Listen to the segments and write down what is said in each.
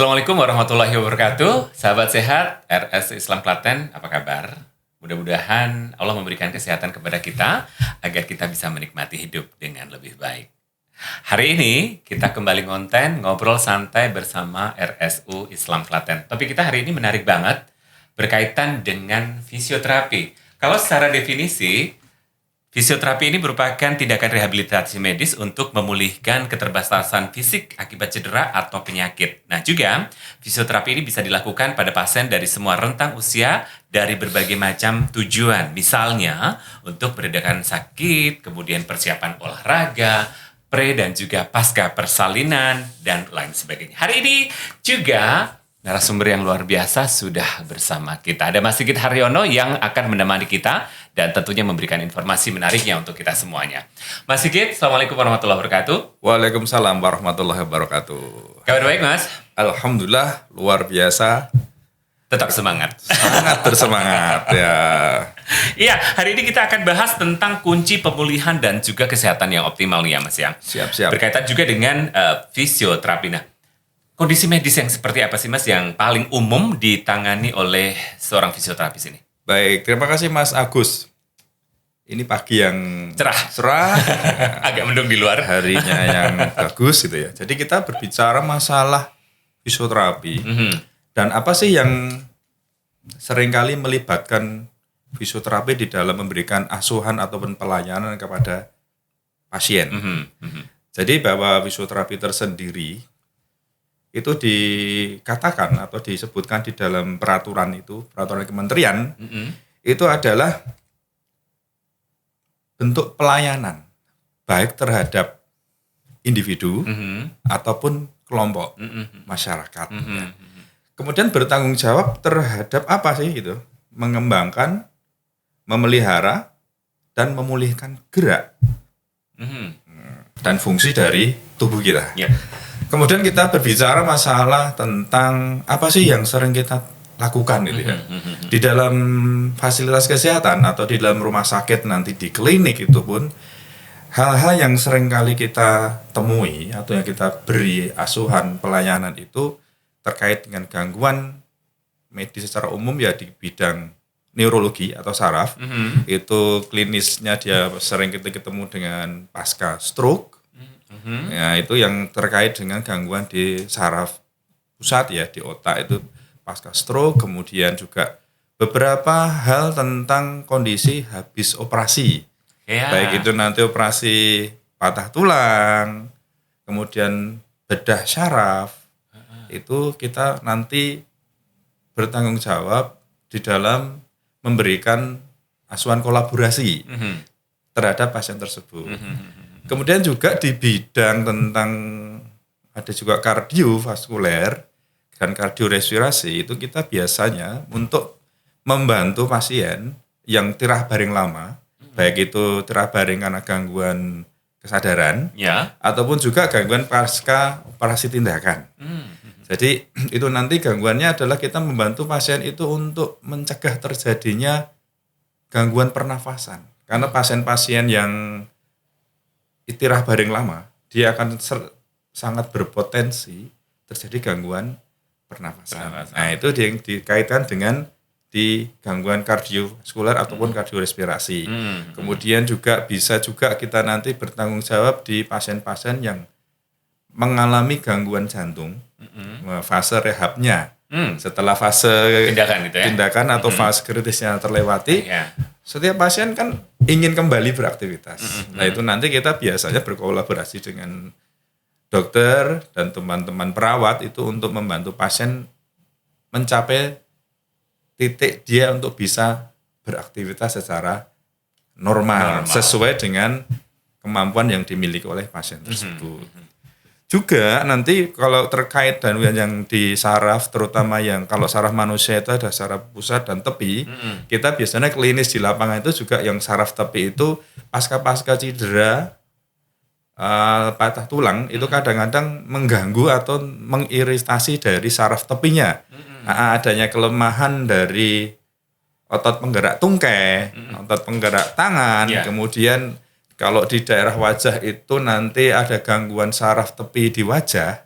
Assalamualaikum warahmatullahi wabarakatuh. Sahabat sehat, RS Islam Klaten, apa kabar? Mudah-mudahan Allah memberikan kesehatan kepada kita agar kita bisa menikmati hidup dengan lebih baik. Hari ini kita kembali konten ngobrol santai bersama RSU Islam Klaten. Topik kita hari ini menarik banget berkaitan dengan fisioterapi. Kalau secara definisi, fisioterapi ini merupakan tindakan rehabilitasi medis untuk memulihkan keterbatasan fisik akibat cedera atau penyakit. Nah juga, fisioterapi ini bisa dilakukan pada pasien dari semua rentang usia dari berbagai macam tujuan. Misalnya, untuk meredakan sakit, kemudian persiapan olahraga, pre dan juga pasca persalinan, dan lain sebagainya. Hari ini juga narasumber yang luar biasa sudah bersama kita. Ada Mas Sigit Haryono yang akan menemani kita dan tentunya memberikan informasi menariknya untuk kita semuanya. Mas Sigit, Assalamualaikum warahmatullahi wabarakatuh. Waalaikumsalam warahmatullahi wabarakatuh. Kabar baik, Mas? Alhamdulillah, luar biasa. Tetap semangat. Sangat bersemangat, ya. Iya, hari ini kita akan bahas tentang kunci pemulihan dan juga kesehatan yang optimal nih ya, Mas ya. Siap-siap. Berkaitan juga dengan fisioterapi. Nah, kondisi medis yang seperti apa sih, Mas, yang paling umum ditangani oleh seorang fisioterapis ini? Baik, terima kasih Mas Agus. Ini pagi yang cerah. Agak mendung di luar. Harinya yang bagus gitu ya. Jadi kita berbicara masalah fisioterapi. Dan apa sih yang seringkali melibatkan fisioterapi di dalam memberikan asuhan ataupun pelayanan kepada pasien. Jadi bahwa fisioterapi tersendiri itu dikatakan atau disebutkan di dalam peraturan kementerian, itu adalah bentuk pelayanan baik terhadap individu ataupun kelompok masyarakat. Kemudian bertanggung jawab terhadap apa sih itu? Mengembangkan, memelihara, dan memulihkan gerak dan fungsi dari tubuh kita. Kemudian kita berbicara masalah tentang apa sih yang sering kita lakukan gitu ya. Di dalam fasilitas kesehatan atau di dalam rumah sakit nanti di klinik itu pun hal-hal yang sering kali kita temui atau yang kita beri asuhan pelayanan itu terkait dengan gangguan medis secara umum ya di bidang neurologi atau saraf. Itu klinisnya dia sering kita ketemu dengan pasca stroke. Ya, itu yang terkait dengan gangguan di saraf pusat ya, di otak itu pasca stroke. Kemudian juga beberapa hal tentang kondisi habis operasi. Baik itu nanti operasi patah tulang, kemudian bedah syaraf. Itu kita nanti bertanggung jawab di dalam memberikan asuhan kolaborasi terhadap pasien tersebut. Kemudian juga di bidang tentang ada juga kardiovaskuler dan kardiorespirasi itu kita biasanya untuk membantu pasien yang tirah baring lama, baik itu tirah baring karena gangguan kesadaran ataupun juga gangguan pasca operasi tindakan. Jadi itu nanti gangguannya adalah kita membantu pasien itu untuk mencegah terjadinya gangguan pernafasan. Karena pasien-pasien yang istirah baring lama, dia akan sangat berpotensi terjadi gangguan pernafasan. Nah itu yang dikaitkan dengan di gangguan kardiovaskuler ataupun kardiorespirasi. Kemudian juga bisa juga kita nanti bertanggung jawab di pasien-pasien yang mengalami gangguan jantung, fase rehabnya. Setelah fase tindakan atau fase kritisnya terlewati, setiap pasien kan ingin kembali beraktivitas. Nah itu nanti kita biasanya berkolaborasi dengan dokter dan teman-teman perawat itu untuk membantu pasien mencapai titik dia untuk bisa beraktivitas secara normal. Sesuai dengan kemampuan yang dimiliki oleh pasien tersebut. Juga nanti kalau terkait dan yang di saraf, terutama yang kalau saraf manusia itu ada saraf pusat dan tepi, kita biasanya klinis di lapangan itu juga yang saraf tepi itu pasca cedera, patah tulang itu kadang-kadang mengganggu atau mengiritasi dari saraf tepinya. Adanya kelemahan dari otot penggerak tungkai, otot penggerak tangan, kemudian kalau di daerah wajah itu nanti ada gangguan saraf tepi di wajah,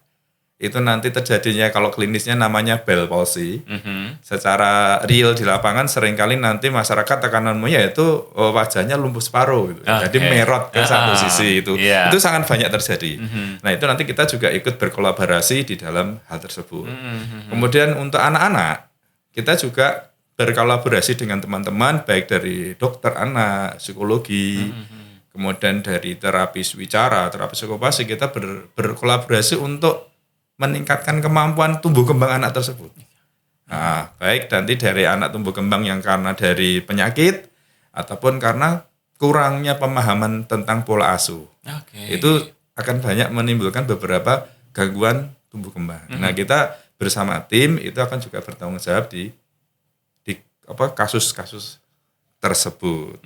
itu nanti terjadinya kalau klinisnya namanya Bell palsy. Secara real di lapangan seringkali nanti masyarakat tekanan umumnya itu wajahnya lumpuh separuh gitu. Jadi merot ke satu sisi itu. Itu sangat banyak terjadi. Nah, itu nanti kita juga ikut berkolaborasi di dalam hal tersebut. Kemudian untuk anak-anak, kita juga berkolaborasi dengan teman-teman baik dari dokter anak, psikologi, kemudian dari terapis wicara, terapis okupasi, kita berkolaborasi untuk meningkatkan kemampuan tumbuh kembang anak tersebut. Nah, baik nanti dari anak tumbuh kembang yang karena dari penyakit ataupun karena kurangnya pemahaman tentang pola asuh. Itu akan banyak menimbulkan beberapa gangguan tumbuh kembang. Nah, kita bersama tim itu akan juga bertanggung jawab di kasus-kasus tersebut.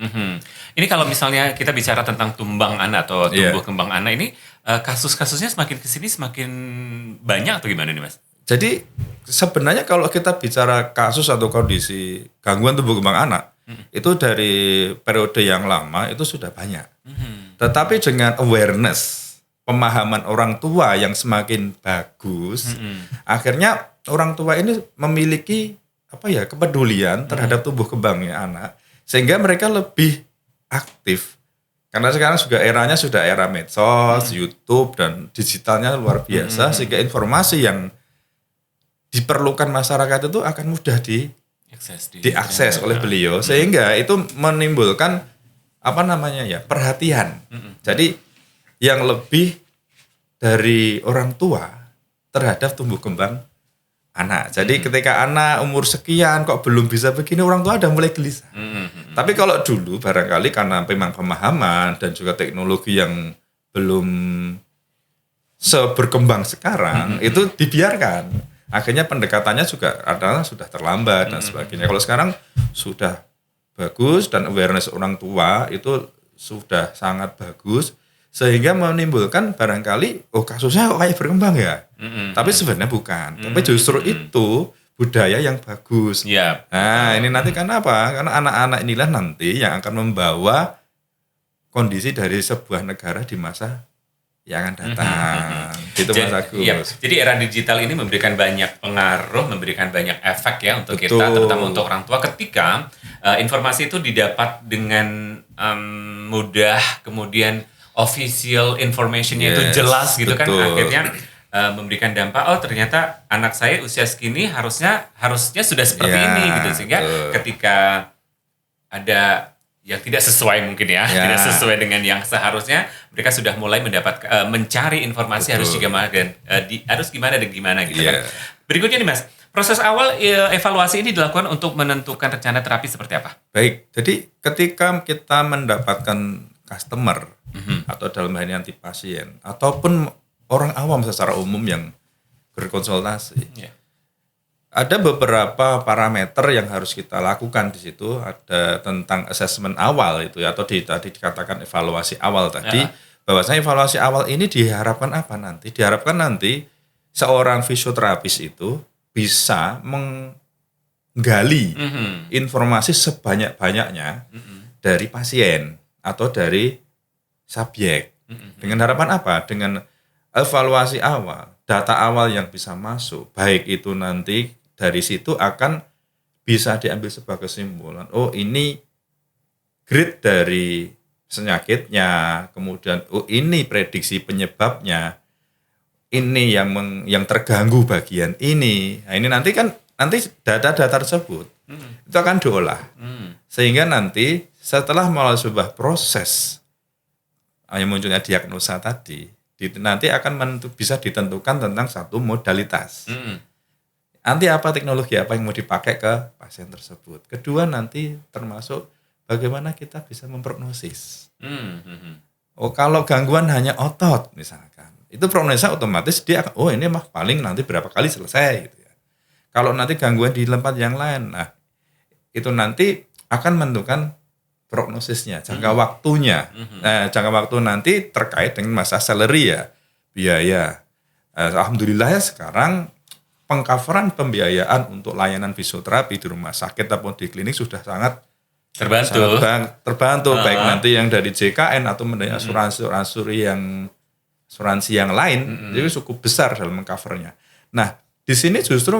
Ini kalau misalnya kita bicara tentang tumbang anak atau tumbuh kembang anak ini, kasus-kasusnya semakin kesini semakin banyak atau gimana nih Mas? Jadi sebenarnya kalau kita bicara kasus atau kondisi gangguan tumbuh kembang anak, itu dari periode yang lama itu sudah banyak. Tetapi dengan awareness, pemahaman orang tua yang semakin bagus, akhirnya orang tua ini memiliki kepedulian terhadap tumbuh kembangnya anak, sehingga mereka lebih aktif. Karena sekarang juga eranya sudah era medsos, YouTube, dan digitalnya luar biasa, sehingga informasi yang diperlukan masyarakat itu akan mudah diakses oleh beliau, sehingga itu menimbulkan perhatian. Jadi yang lebih dari orang tua terhadap tumbuh kembang anak. Jadi ketika anak umur sekian kok belum bisa begini, orang tua udah mulai gelisah. Tapi kalau dulu barangkali karena memang pemahaman dan juga teknologi yang belum seberkembang sekarang, itu dibiarkan. Akhirnya pendekatannya juga adalah sudah terlambat dan sebagainya. Kalau sekarang sudah bagus dan awareness orang tua itu sudah sangat bagus, sehingga menimbulkan barangkali kasusnya kok kayak berkembang ya. Tapi sebenarnya bukan. Tapi justru itu budaya yang bagus. Nah, ini nanti karena apa? Karena anak-anak inilah nanti yang akan membawa kondisi dari sebuah negara di masa yang akan datang. Gitu Mas Agus. Jadi era digital ini memberikan banyak pengaruh, memberikan banyak efek ya untuk kita, terutama untuk orang tua ketika informasi itu didapat dengan mudah, kemudian official information-nya itu jelas gitu kan, akhirnya memberikan dampak, ternyata anak saya usia segini harusnya sudah seperti ini gitu, sehingga ketika ada yang tidak sesuai mungkin tidak sesuai dengan yang seharusnya, mereka sudah mulai mencari informasi harus gimana dan gimana gitu kan. Berikutnya nih Mas, proses awal evaluasi ini dilakukan untuk menentukan rencana terapi seperti apa? Baik, jadi ketika kita mendapatkan customer atau dalam hal ini nanti pasien ataupun orang awam secara umum yang berkonsultasi, ada beberapa parameter yang harus kita lakukan di situ. Ada tentang assessment awal itu atau tadi dikatakan evaluasi awal tadi, bahwasanya evaluasi awal ini diharapkan apa nanti? Diharapkan nanti seorang fisioterapis itu bisa menggali informasi sebanyak-banyaknya dari pasien atau dari subjek. Dengan harapan apa? Dengan evaluasi awal, data awal yang bisa masuk, baik itu nanti dari situ akan bisa diambil sebuah kesimpulan. Ini grade dari penyakitnya, kemudian ini prediksi penyebabnya, ini yang terganggu bagian ini. Nah, ini nanti data-data tersebut itu akan diolah, sehingga nanti setelah melalui sebuah proses yang munculnya diagnosa tadi, nanti akan bisa ditentukan tentang satu modalitas. Nanti apa teknologi apa yang mau dipakai ke pasien tersebut. Kedua nanti termasuk bagaimana kita bisa memprognosis. Kalau gangguan hanya otot misalkan, itu prognosa otomatis dia ini mah paling nanti berapa kali selesai gitu ya. Kalau nanti gangguan di tempat yang lain, nah itu nanti akan menentukan prognosisnya, jangka waktunya. Nah, jangka waktu nanti terkait dengan masa salary ya, biaya. Alhamdulillah ya sekarang pengcoveran pembiayaan untuk layanan fisioterapi di rumah sakit ataupun di klinik sudah sangat terbantu. Baik nanti yang dari JKN atau mengenai asuransi yang asuransi yang lain, jadi cukup besar dalam mengcovernya. Nah, di sini justru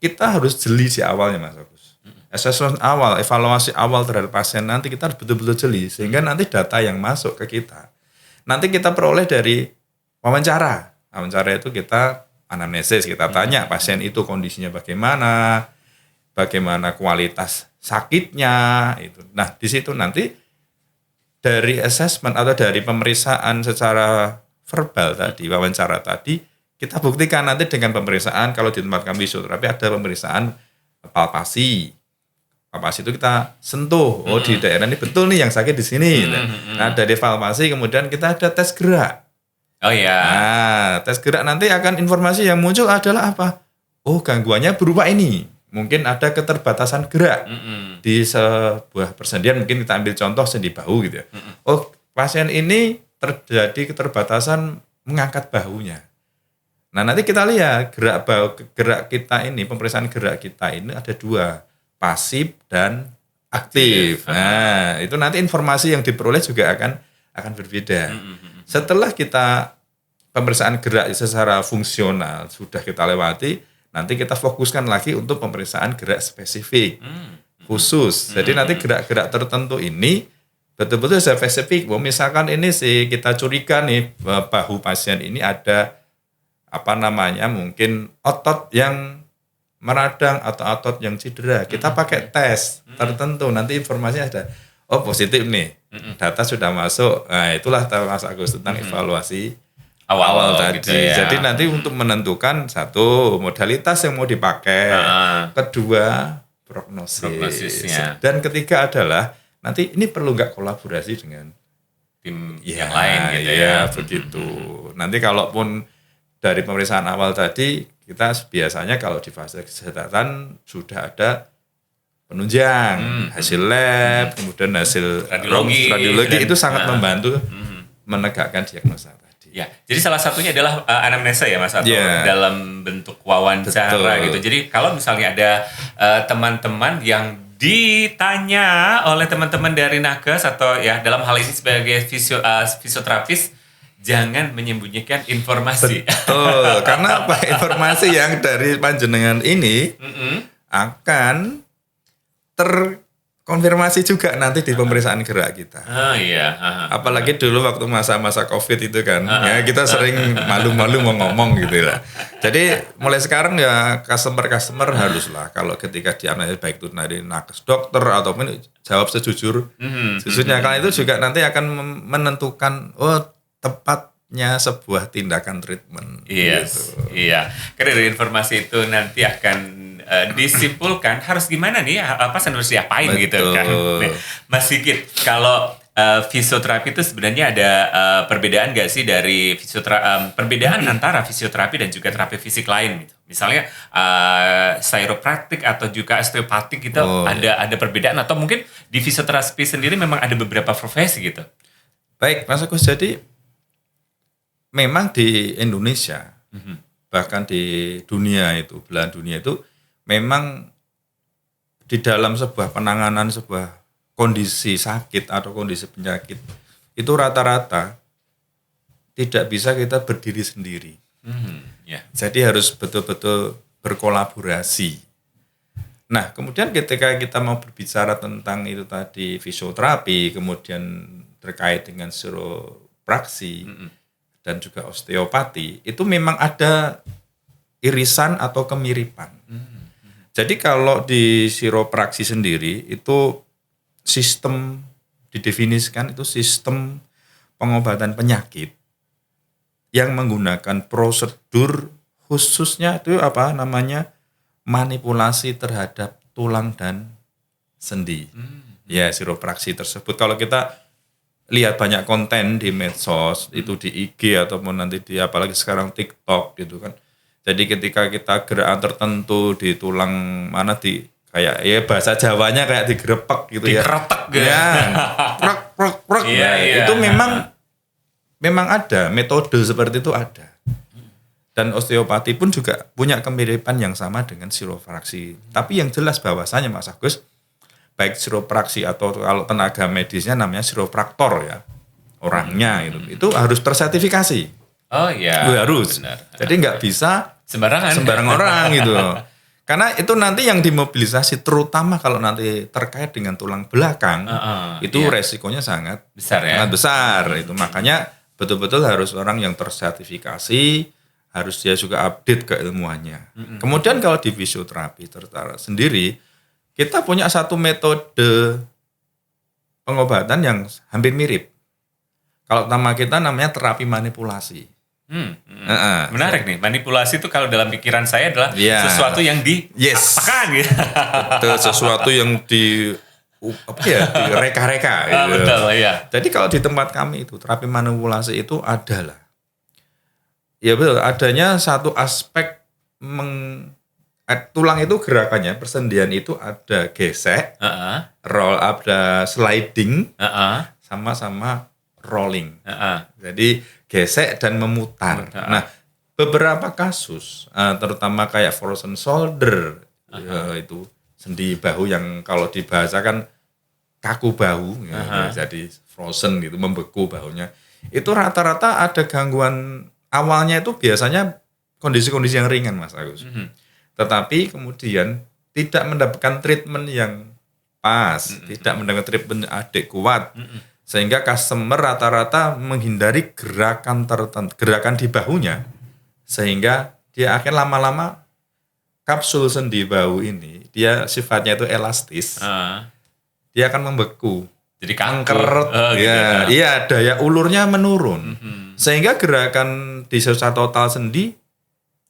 kita harus jeli di awalnya, Mas Agus. Assessment awal, evaluasi awal terhadap pasien nanti kita harus betul-betul jeli, sehingga nanti data yang masuk ke kita, nanti kita peroleh dari wawancara. Wawancara itu kita anamnesis, kita tanya pasien itu kondisinya bagaimana kualitas sakitnya itu. Nah, di situ nanti dari assessment atau dari pemeriksaan secara verbal tadi, wawancara tadi, kita buktikan nanti dengan pemeriksaan. Kalau di tempat kami fisioterapi ada pemeriksaan palpasi. Palpasi itu kita sentuh, oh di daerah ini betul nih yang sakit di sini. Nah, dari palpasi kemudian kita ada tes gerak. Oh iya. Nah, tes gerak nanti akan informasi yang muncul adalah apa? Oh, gangguannya berupa ini. Mungkin ada keterbatasan gerak di sebuah persendian, mungkin kita ambil contoh sendi bahu gitu ya. Oh, pasien ini terjadi keterbatasan mengangkat bahunya. Nah, nanti kita lihat gerak kita ini, pemeriksaan gerak kita ini ada dua, pasif dan aktif. Nah, itu nanti informasi yang diperoleh juga akan berbeda. Setelah kita pemeriksaan gerak secara fungsional sudah kita lewati, nanti kita fokuskan lagi untuk pemeriksaan gerak spesifik khusus. Jadi nanti gerak-gerak tertentu ini betul-betul spesifik. Misalkan ini sih kita curiga nih bahu pasien ini ada mungkin otot yang meradang atau otot yang cedera. Kita pakai tes tertentu. Nanti informasinya ada. Oh, positif nih. Data sudah masuk. Nah, itulah Mas Agus tentang evaluasi awal tadi. Gitu ya. Jadi nanti untuk menentukan satu modalitas yang mau dipakai, kedua prognosisnya, dan ketiga adalah nanti ini perlu nggak kolaborasi dengan tim yang lain gitu ya. Begitu. Nanti kalaupun dari pemeriksaan awal tadi kita biasanya kalau di fase kesehatan sudah ada penunjang, hasil lab, kemudian hasil radiologi itu sangat membantu menegakkan diagnosa. Ya, jadi salah satunya adalah anamnesa ya Mas Atto, dalam bentuk wawancara. Betul. Gitu. Jadi kalau misalnya ada teman-teman yang ditanya oleh teman-teman dari nakes atau ya dalam hal ini sebagai fisioterapis, jangan menyembunyikan informasi. Betul, karena apa? Informasi yang dari panjenengan ini akan terkonfirmasi juga nanti di pemeriksaan gerak kita. Iya. Apalagi dulu waktu masa-masa COVID itu kan, ya kita sering malu-malu mau ngomong gitu lah. Jadi mulai sekarang ya customer haruslah kalau ketika dianalisis baik itu dari nakes dokter ataupun jawab sejujurnya. Karena itu juga nanti akan menentukan tepatnya sebuah tindakan treatment. Yes. Gitu. Iya. Karena dari informasi itu nanti akan disimpulkan harus gimana nih, apa harus diapain. Betul. Gitu kan. Nah, Mas Sigit, kalau fisioterapi itu sebenarnya ada perbedaan nggak sih dari perbedaan antara fisioterapi dan juga terapi fisik lain gitu. Misalnya chiropraktik atau juga osteopatik gitu, ada perbedaan atau mungkin di fisioterapi sendiri memang ada beberapa profesi gitu. Baik, Mas Agus, jadi memang di Indonesia bahkan di dunia itu, belahan dunia itu memang di dalam sebuah penanganan sebuah kondisi sakit atau kondisi penyakit itu rata-rata tidak bisa kita berdiri sendiri. Jadi harus betul-betul berkolaborasi. Nah, kemudian ketika kita mau berbicara tentang itu tadi fisioterapi, kemudian terkait dengan chiropraksi dan juga osteopati, itu memang ada irisan atau kemiripan. Jadi kalau di chiropraksi sendiri itu sistem didefinisikan itu sistem pengobatan penyakit yang menggunakan prosedur khususnya itu manipulasi terhadap tulang dan sendi. Ya, chiropraksi tersebut kalau kita lihat banyak konten di medsos itu di IG ataupun nanti di apalagi sekarang TikTok gitu kan. Jadi ketika kita gerakan tertentu di tulang mana kayak ya bahasa Jawanya kayak digerepek gitu ya. Dikeretek gitu. Ya. Prok. Itu memang ada metode seperti itu ada. Dan osteopati pun juga punya kemiripan yang sama dengan chiropraksi. Tapi yang jelas bahwasanya Mas Agus, baik chiropraksi atau kalau tenaga medisnya namanya chiropraktor ya. orangnya itu harus tersertifikasi. Oh iya. Harus. Benar. Jadi nggak bisa sembarang orang gitu. Karena itu nanti yang dimobilisasi, terutama kalau nanti terkait dengan tulang belakang, itu resikonya sangat besar ya. Sangat besar. Itu makanya betul-betul harus orang yang tersertifikasi, harus dia juga update keilmuannya. Kemudian kalau di fisioterapi sendiri, kita punya satu metode pengobatan yang hampir mirip. Kalau nama kita namanya terapi manipulasi. Menarik nih, manipulasi itu kalau dalam pikiran saya adalah sesuatu yang dipaksakan gitu. Betul, sesuatu yang direka-reka gitu. Betul, iya. Jadi kalau di tempat kami itu terapi manipulasi itu adalah betul, adanya satu aspek tulang itu gerakannya, persendian itu ada gesek, roll up, ada sliding, sama-sama rolling. Jadi gesek dan memutar. Nah, beberapa kasus, terutama kayak frozen shoulder, itu sendi bahu yang kalau dibahasakan kaku bahu, jadi frozen gitu, membeku bahunya. Itu rata-rata ada gangguan awalnya itu biasanya kondisi-kondisi yang ringan, Mas Agus. Tetapi kemudian tidak mendapatkan treatment yang pas, tidak mendapatkan treatment adekuat. Sehingga customer rata-rata menghindari gerakan tertentu, gerakan di bahunya, sehingga dia akan lama-lama kapsul sendi bahu ini, dia sifatnya itu elastis, dia akan membeku, jadi kanker, daya ulurnya menurun, sehingga gerakan di secara total sendi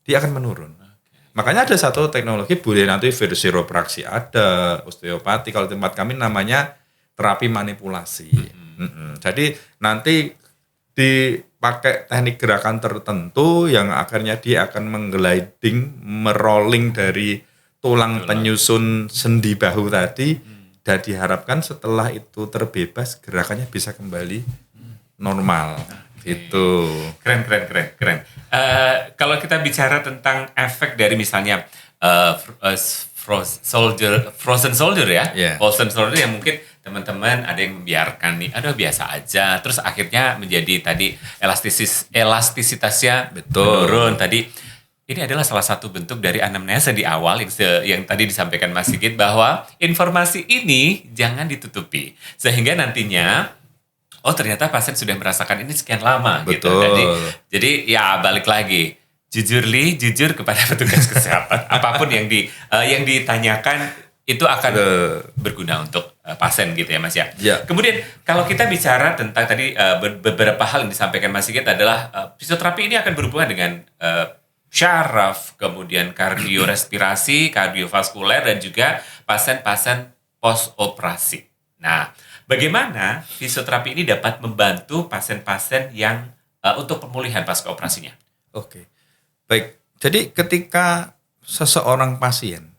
dia akan menurun. Makanya ada satu teknologi, boleh nanti chiropraksi ada, osteopati, kalau tempat kami namanya terapi manipulasi. Jadi nanti dipakai teknik gerakan tertentu yang akhirnya dia akan menggliding, merolling dari tulang penyusun sendi bahu tadi, dan diharapkan setelah itu terbebas gerakannya bisa kembali normal. Itu keren. Kalau kita bicara tentang efek dari misalnya frozen shoulder ya, frozen shoulder yang mungkin teman-teman ada yang membiarkan nih, biasa aja, terus akhirnya menjadi tadi elastisitasnya menurun tadi. Ini adalah salah satu bentuk dari anamnesa di awal yang tadi disampaikan Mas Sigit, bahwa informasi ini jangan ditutupi sehingga nantinya ternyata pasien sudah merasakan ini sekian lama. Betul. Gitu. Jadi ya balik lagi, jujur kepada petugas kesehatan. Apapun yang ditanyakan itu akan berguna untuk pasien gitu ya Mas ya. Kemudian kalau kita bicara tentang tadi beberapa hal yang disampaikan Mas Sigit adalah fisioterapi ini akan berhubungan dengan syaraf, kemudian kardiorespirasi, kardiovaskuler, dan juga pasien-pasien post operasi. Nah, bagaimana fisioterapi ini dapat membantu pasien-pasien yang untuk pemulihan pasca operasinya? Oke. Baik. Jadi ketika seseorang pasien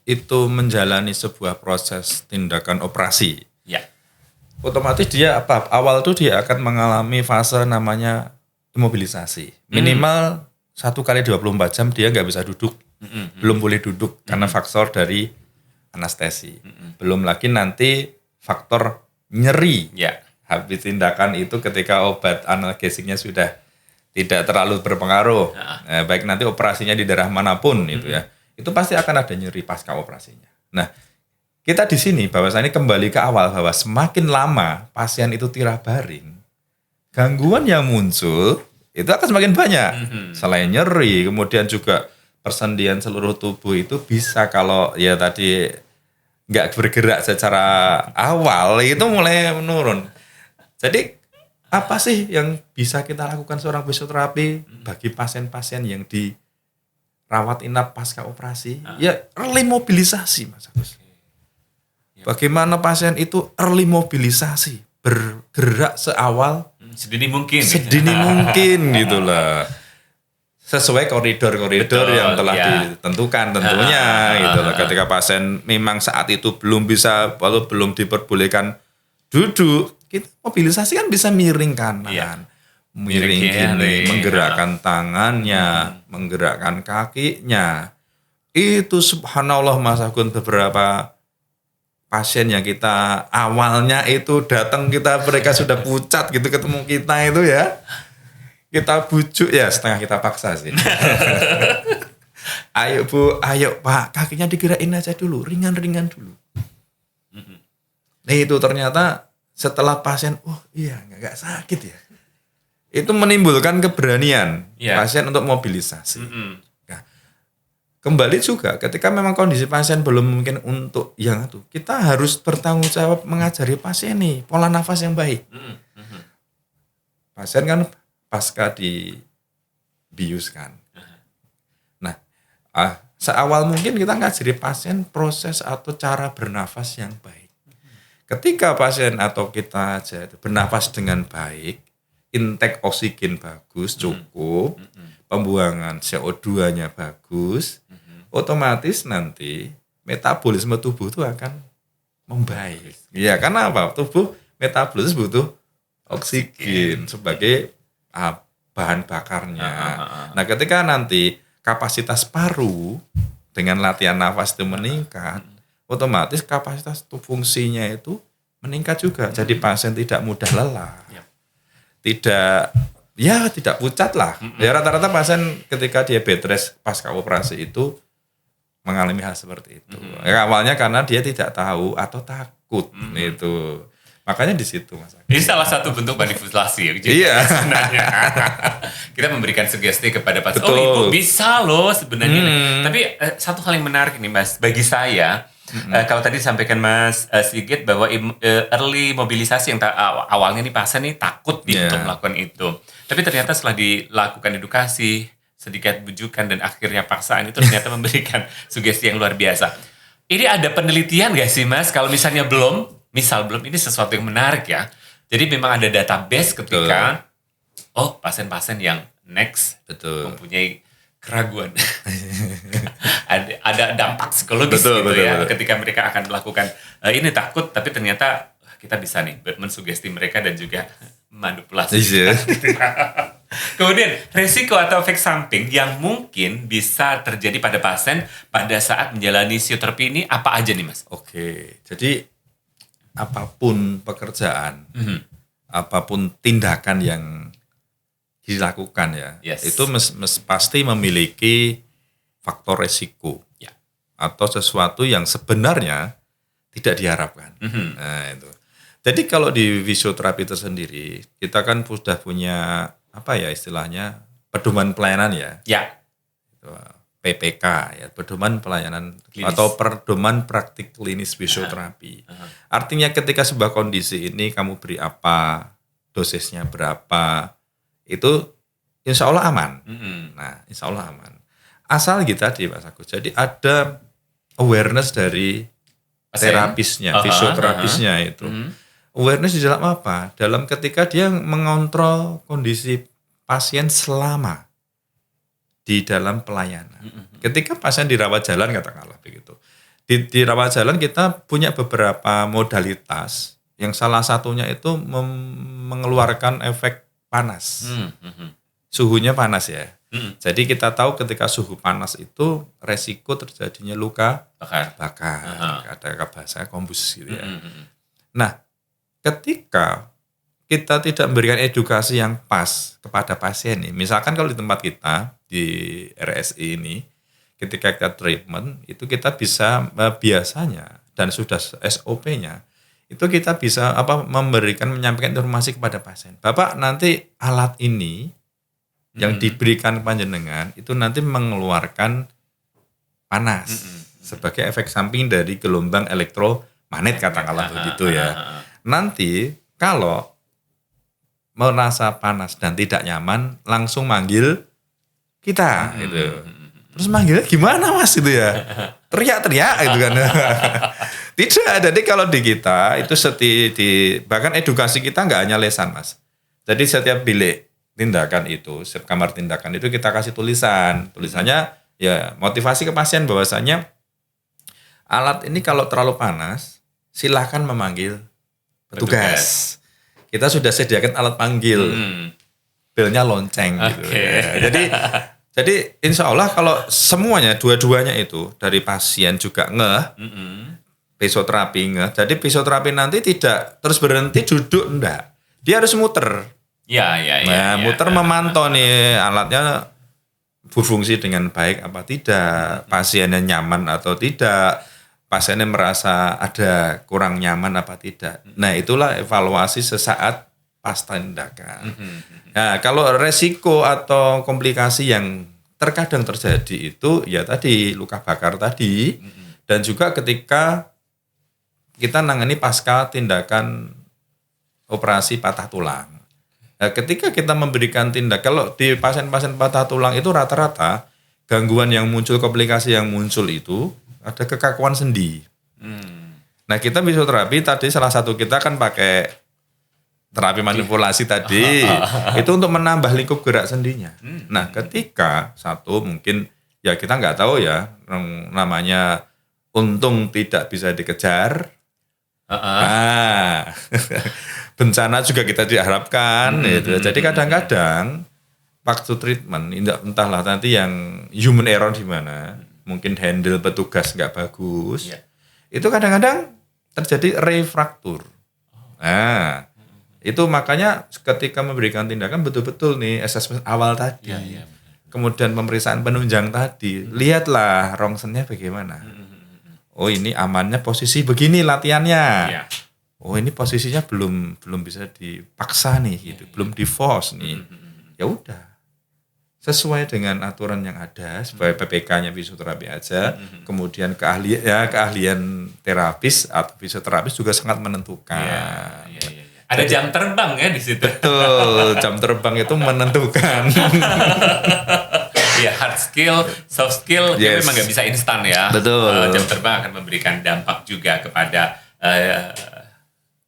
itu menjalani sebuah proses tindakan operasi, otomatis dia awal tuh dia akan mengalami fase namanya imobilisasi. Minimal 1 kali 24 jam dia nggak bisa duduk, belum boleh duduk karena faktor dari anestesi. Belum lagi nanti faktor nyeri. Habis tindakan itu ketika obat analgesiknya sudah tidak terlalu berpengaruh, baik nanti operasinya di daerah manapun itu ya. Itu pasti akan ada nyeri pasca operasinya. Nah, kita di sini bahwasanya kembali ke awal bahwa semakin lama pasien itu tirabaring, gangguan yang muncul itu akan semakin banyak. Selain nyeri, kemudian juga persendian seluruh tubuh itu bisa kalau ya tadi nggak bergerak secara awal itu mulai menurun. Jadi apa sih yang bisa kita lakukan seorang fisioterapi bagi pasien-pasien yang dirawat inap pasca operasi? Ya early mobilisasi, Mas Agus. Bagaimana pasien itu early mobilisasi, bergerak seawal sedini mungkin gitu lah. Sesuai koridor-koridor yang telah ditentukan tentunya gitu loh. Ketika pasien memang saat itu belum bisa atau belum diperbolehkan duduk, kita mobilisasi kan bisa miring kanan, miring kiri, menggerakkan tangannya, menggerakkan kakinya. Itu subhanallah Mas Agun, beberapa pasien yang kita awalnya itu datang mereka sudah pucat gitu ketemu kita itu ya. Kita bujuk ya setengah kita paksa sih. Ayo Bu, ayo Pak, kakinya digerakin aja dulu, ringan-ringan dulu. Nah itu ternyata setelah pasien, oh iya nggak sakit ya. Itu menimbulkan keberanian pasien untuk mobilisasi. Nah, kembali juga ketika memang kondisi pasien belum mungkin untuk yang itu, kita harus bertanggung jawab mengajari pasien nih pola nafas yang baik. Pasien kan pasca dibiuskan. Nah, seawal mungkin kita ngajari pasien proses atau cara bernafas yang baik. Ketika pasien atau kita aja bernafas dengan baik, intake oksigen bagus, cukup, pembuangan CO2-nya bagus, otomatis nanti metabolisme tubuh itu akan membaik. Ya, karena apa? Tubuh metabolisme butuh oksigen sebagai bahan bakarnya. Nah, ketika nanti kapasitas paru dengan latihan nafas itu meningkat, otomatis kapasitas fungsinya itu meningkat juga. Jadi pasien tidak mudah lelah. Tidak pucat lah. Ya rata-rata pasien ketika dia bed rest pasca operasi itu mengalami hal seperti itu. Ya, awalnya karena dia tidak tahu atau takut itu. Makanya di situ Mas. Ini salah satu bentuk manipulasi. Iya. Sebenarnya kita memberikan sugesti kepada pasien. Oh ibu bisa loh sebenarnya. Tapi satu hal yang menarik nih Mas, bagi saya. Kalau tadi disampaikan Mas Sigit bahwa early mobilisasi yang awalnya nih pasien nih takut untuk melakukan itu. Tapi ternyata setelah dilakukan edukasi, sedikit bujukan dan akhirnya paksaan itu ternyata memberikan sugesti yang luar biasa. Ini ada penelitian gak sih Mas? Kalau misalnya belum, ini sesuatu yang menarik ya. Jadi memang ada database ketika pasien-pasien yang next mempunyai keraguan. ada dampak psikologis ketika mereka akan melakukan ini takut, tapi ternyata kita bisa nih mensugesti mereka dan juga manipulasi. Kemudian resiko atau efek samping yang mungkin bisa terjadi pada pasien pada saat menjalani fisioterapi ini apa aja nih Mas? Oke, jadi apapun pekerjaan, apapun tindakan yang dilakukan itu pasti memiliki faktor resiko atau sesuatu yang sebenarnya tidak diharapkan. Nah itu. Jadi kalau di fisioterapi itu sendiri kita kan sudah punya istilahnya pedoman pelayanan itu, PPK pedoman pelayanan klinis. Atau pedoman praktik klinis fisioterapi. Artinya ketika sebuah kondisi ini kamu beri apa, dosisnya berapa, itu insya Allah aman. Nah, insya Allah aman. Asal kita tadi Mas Agus, jadi ada awareness dari terapisnya, fisioterapisnya itu. Awareness di dalam apa? Dalam ketika dia mengontrol kondisi pasien selama di dalam pelayanan. Ketika pasien dirawat jalan katakanlah begitu. Di rawat jalan kita punya beberapa modalitas yang salah satunya itu mengeluarkan efek panas. Suhunya panas ya. Jadi kita tahu ketika suhu panas itu resiko terjadinya luka bakar. Ada bahasa kombus gitu ya. Nah, ketika kita tidak memberikan edukasi yang pas kepada pasien nih. Misalkan kalau di tempat kita di RSI ini ketika kita treatment itu kita bisa biasanya dan sudah SOP-nya itu kita bisa menyampaikan informasi kepada pasien. Bapak nanti alat ini yang diberikan panjenengan itu nanti mengeluarkan panas sebagai efek samping dari gelombang elektromagnet katakanlah begitu ya. Nanti kalau merasa panas dan tidak nyaman langsung manggil kita gitu. Terus manggilnya gimana Mas itu ya? Teriak-teriak gitu kan. Tidak, jadi kalau di kita itu bahkan edukasi kita nggak hanya lesan Mas. Jadi setiap bilik tindakan itu, setiap kamar tindakan itu kita kasih tulisannya ya motivasi ke pasien bahwasanya alat ini kalau terlalu panas silakan memanggil petugas. Kita sudah sediakan alat panggil, belnya lonceng gitu. Ya. Jadi insya Allah kalau semuanya dua-duanya itu dari pasien juga fisioterapi. Jadi fisioterapi nanti tidak terus berhenti duduk, enggak. Dia harus muter. Ya. Muter memantau nih alatnya berfungsi dengan baik apa tidak, pasiennya nyaman atau tidak, pasiennya merasa ada kurang nyaman apa tidak. Nah, itulah evaluasi sesaat pasca tindakan. Nah, kalau resiko atau komplikasi yang terkadang terjadi itu ya tadi luka bakar tadi, dan juga ketika kita nangani pasca tindakan operasi patah tulang. Nah, ketika kita memberikan tindak, kalau di pasien-pasien patah tulang itu rata-rata gangguan yang muncul, komplikasi yang muncul itu ada kekakuan sendi. Nah, kita fisioterapi tadi salah satu kita kan pakai terapi manipulasi tadi itu untuk menambah lingkup gerak sendinya. Nah, ketika satu mungkin ya kita nggak tahu ya namanya untung tidak bisa dikejar. Bencana juga kita diharapkan gitu. Jadi kadang-kadang waktu treatment entahlah nanti yang human error di mana, mungkin handle petugas nggak bagus, itu kadang-kadang terjadi refraktur. Nah, itu makanya ketika memberikan tindakan betul-betul nih assessment awal tadi, kemudian pemeriksaan penunjang tadi, lihatlah rongsennya bagaimana. Oh, ini amannya posisi begini latihannya. Oh, ini posisinya belum bisa dipaksa nih gitu, belum di force nih. Ya udah. Sesuai dengan aturan yang ada, sebagai PPK-nya fisioterapi aja, kemudian keahlian terapis atau fisioterapis juga sangat menentukan. Ada jam terbang ya di situ. Betul, jam terbang itu menentukan. Ya, hard skill, soft skill, memang nggak bisa instan ya. Betul. Jam terbang akan memberikan dampak juga kepada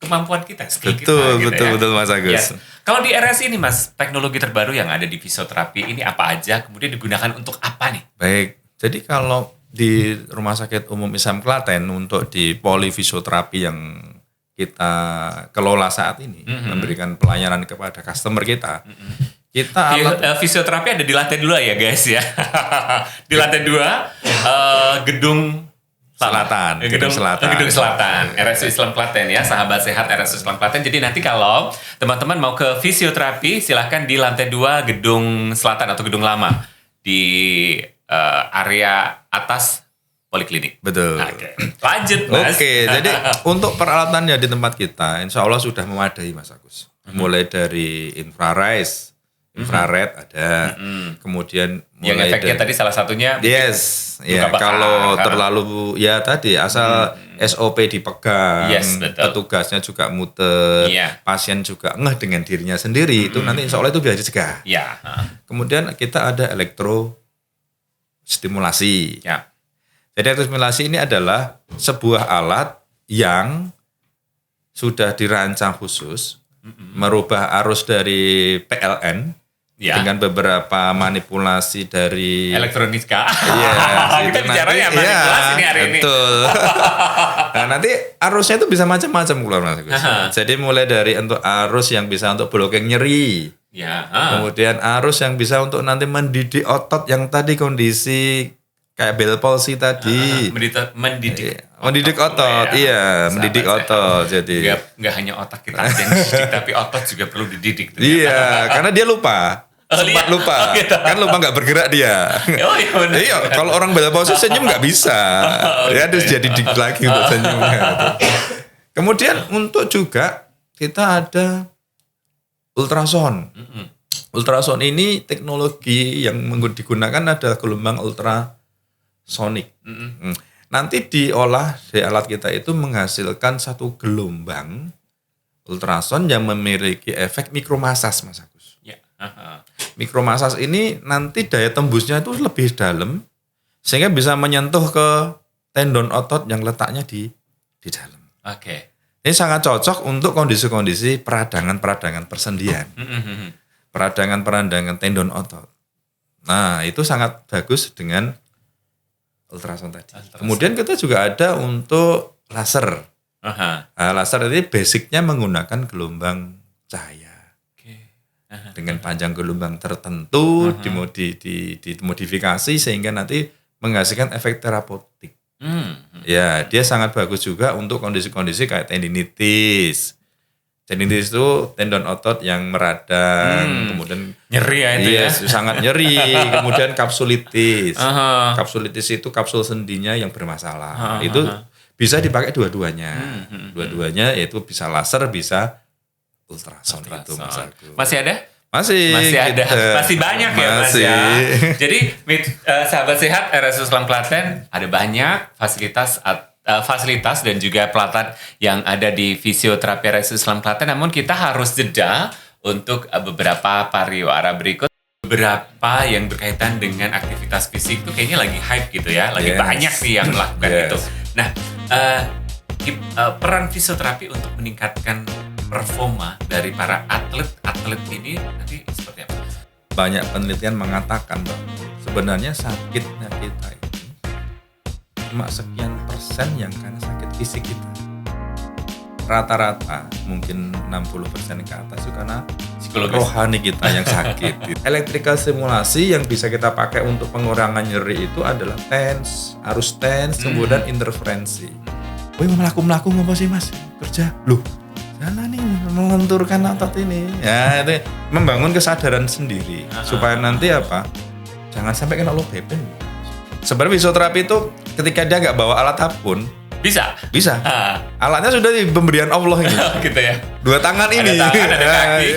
kemampuan kita, skill kita. Betul Mas Agus. Kalau di RSI ini Mas, teknologi terbaru yang ada di fisioterapi ini apa aja, kemudian digunakan untuk apa nih? Baik, jadi kalau di Rumah Sakit Umum Islam Klaten untuk di polifisioterapi yang kita kelola saat ini, memberikan pelayanan kepada customer kita, kita fisioterapi ada di lantai 2 ya guys ya. Di lantai 2 gedung Selatan. Gedung Selatan. RSU Islam Klaten ya, sahabat sehat RSU Islam Klaten. Jadi nanti kalau teman-teman mau ke fisioterapi, silahkan di lantai 2 Gedung Selatan atau Gedung Lama di area atas Poliklinik. Betul. Oke. Lanjut Mas. Oke, jadi untuk peralatannya di tempat kita, insya Allah sudah memadai Mas Agus. Mulai dari infrared ada, kemudian yang efeknya tadi salah satunya ya kalau terlalu ya tadi asal SOP dipegang, petugasnya juga muter, pasien juga ngeh dengan dirinya sendiri, itu nanti insya Allah itu bisa dicegah. Kemudian kita ada elektrostimulasi. Jadi elektrostimulasi ini adalah sebuah alat yang sudah dirancang khusus merubah arus dari PLN dengan beberapa manipulasi dari elektronika. Kita bicaranya manipulasi nih hari ini. Betul. Nah, nanti arusnya itu bisa macam-macam keluar Mas Agus. Jadi mulai dari untuk arus yang bisa untuk blocking nyeri. Kemudian arus yang bisa untuk nanti mendidik otot yang tadi kondisi kayak bell palsy tadi. Mendidik otot, mendidik otot. Jadi nggak hanya otak kita yang dididik, tapi otot juga perlu dididik. Iya, karena dia lupa. Sempat lupa, kan lupa nggak bergerak dia. Iya, kalau orang bell palsy senyum nggak bisa, dia harus jadi dik lagi untuk senyumnya. Kemudian untuk juga kita ada ultrasound. Ultrasound ini teknologi yang digunakan adalah gelombang ultrasonik. Nanti diolah di alat kita itu menghasilkan satu gelombang ultrasound yang memiliki efek mikromasas, Mas Agus. Mikromasas ini nanti daya tembusnya itu lebih dalam sehingga bisa menyentuh ke tendon otot yang letaknya di dalam. Ini sangat cocok untuk kondisi-kondisi peradangan persendian. Peradangan tendon otot. Nah, itu sangat bagus dengan ultrasound tadi. Kemudian kita juga ada untuk laser. Nah, laser ini basicnya menggunakan gelombang cahaya. Dengan panjang gelombang tertentu dimodifikasi sehingga nanti menghasilkan efek terapeutik. Ya, dia sangat bagus juga untuk kondisi-kondisi kayak tendinitis. Tendinitis itu tendon otot yang meradang, kemudian Nyeri ya itu ya. sangat nyeri. Kemudian kapsulitis. Kapsulitis itu kapsul sendinya yang bermasalah. Itu bisa dipakai dua-duanya. Dua-duanya yaitu bisa laser, bisa ultrason itu Mas Agus. Masih ada? Masih ada. Masih banyak ya Mas masih. ya. Jadi sahabat sehat RSU Islam Klaten ada banyak fasilitas dan juga pelatihan yang ada di fisioterapi RSU Islam Klaten. Namun kita harus jeda untuk beberapa pariwara berikut. Beberapa yang berkaitan dengan aktivitas fisik itu kayaknya lagi hype gitu ya. Lagi banyak nih yang melakukan itu. Nah, peran fisioterapi untuk meningkatkan performa dari para atlet ini nanti seperti apa? Banyak penelitian mengatakan bahwa sebenarnya sakitnya kita ini cuma sekian persen yang karena sakit fisik kita. Rata-rata mungkin 60% ke atas itu karena psikologis, rohani kita yang sakit. Electrical stimulasi yang bisa kita pakai untuk pengurangan nyeri itu adalah TENS, arus TENS, kemudian interferensi. Woi, melaku ngapa sih Mas? Kerja. Loh, sana nih melenturkan otot ini. Ya, itu membangun kesadaran sendiri supaya nanti apa? Jangan sampai kena low back pain. Sebenarnya fisioterapi itu ketika dia nggak bawa alat apapun bisa. Alatnya sudah di pemberian Allah ini. Gitu ya. 2 tangan ini. Ada tangan, ada kaki.